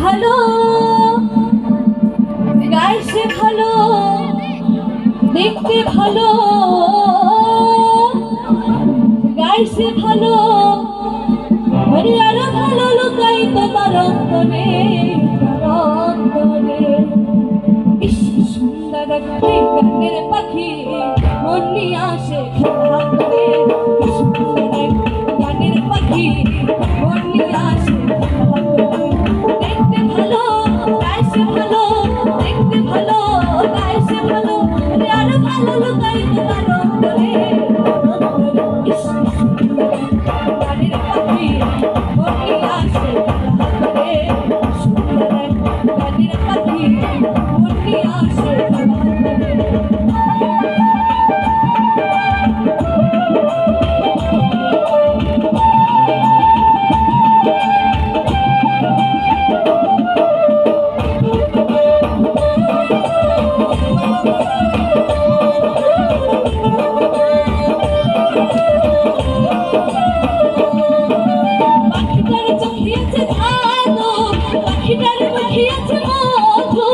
ভালো, গাইছে ভালো, দেখতে ভালো, গাইছে ভালো, আরে আরো ভালো লুকাই তোমার অন্তরে, অন্তরে। ইস সুন্দর একটি গানের পাখি মন নিয়ে আসে খেলা করে, সুন্দর এক গানের পাখি মন নিয়ে আসে খেলা করে। দেখতে ভালো, গাইছে ভালো, দেখতে ভালো, গাইছে ভালো, আরে আরো ভালো লুকাই তোমার অন্তরে, অন্তরে। ইস সুন্দর এক গানের পাখি মন নিয়ে আসে খেলা করে, সুন্দর এক গানের পাখি মন নিয়ে আসে খেলা করে। পাখিটার চোখিয়েছে ভালো, পাখিটার মুখিয়েছে মধু,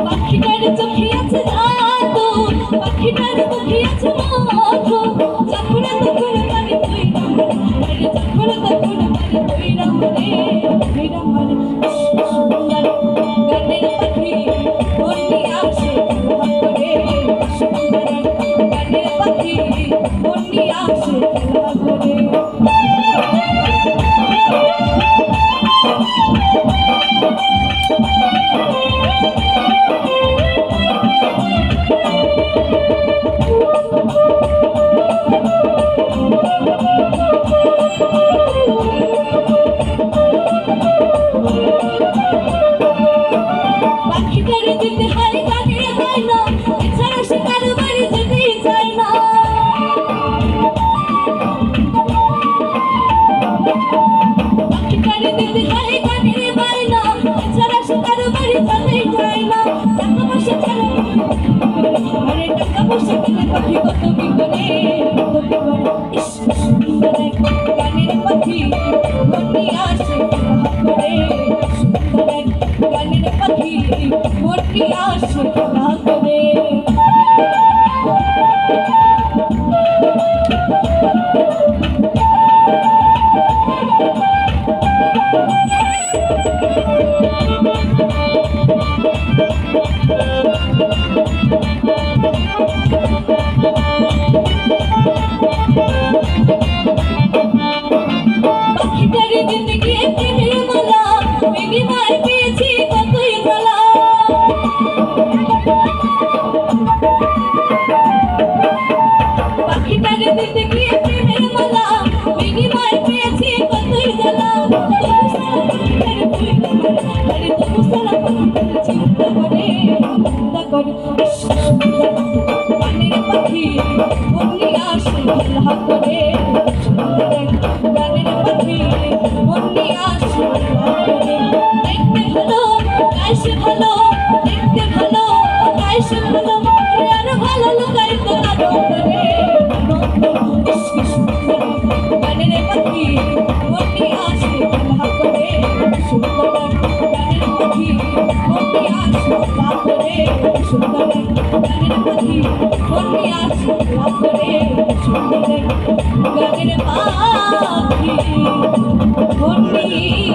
পাখিটার চোখিয়েছে ভালো, পাখিটার মুখিয়েছে মধু। যখন তখন মানে তুই রামরে, যখন তখন মানে তুই রামরে, তুই রামরে। সুন্দর গানের পাখি মন নিয়ে আসে খেলা করে, সুন্দর গানের পাখি মন নিয়ে আসে খেলা করে। পাখিটার দিতে হয় গানের বায়না, এছাড়া সে কারো বাড়ি যেতেই চায় না। পাখিটার দিতে হয় গানের বায়না, এছাড়া সে কারো বাড়ি যেতেই চায় না। টাকা পয়সা ছাড়া আরে টাকা পয়সা পেলে পাখি কত কি করে, কত কি করে। ইস সুন্দর এক গানের পাখি মন নিয়ে আসে খেলা করে, সুন্দর এক গানের পাখি মন নিয়ে আসে খেলা করে। পাখিটার দিতে গিয়ে প্রেমের মালা, বিনিময় পেয়েছি কতই জ্বালা। পাখিটার দিতে গিয়ে প্রেমের মালা, বিনিময় পেয়েছি কতই জ্বালা। তবু সারা পাখিটার তুই রামরে, আরে তবু সারা পাখিটার চিন্তা করে, চিন্তা করে। ইস সুন্দর গানের পাখি মন নিয়ে আসে খেলা করে, সুন্দর এক গানের পাখি মন নিয়ে আসে খেলা করে। দেখতে ভালো, গাইছে ভালো, দেখতে ভালো, গাইছে ভালো, আরে আরো ভালো লুকাই তোমার অন্তরে, অন্তরে। ইস কি সুন্দর গানের পাখি মন নিয়ে আসে খেলা করে, সুন্দর গানের পাখি মন নিয়ে আসে খেলা করে, সুন্দর গানের পাখি মন নিয়ে আসে খেলা করে, সুন্দর গানের পাখি মন নিয়ে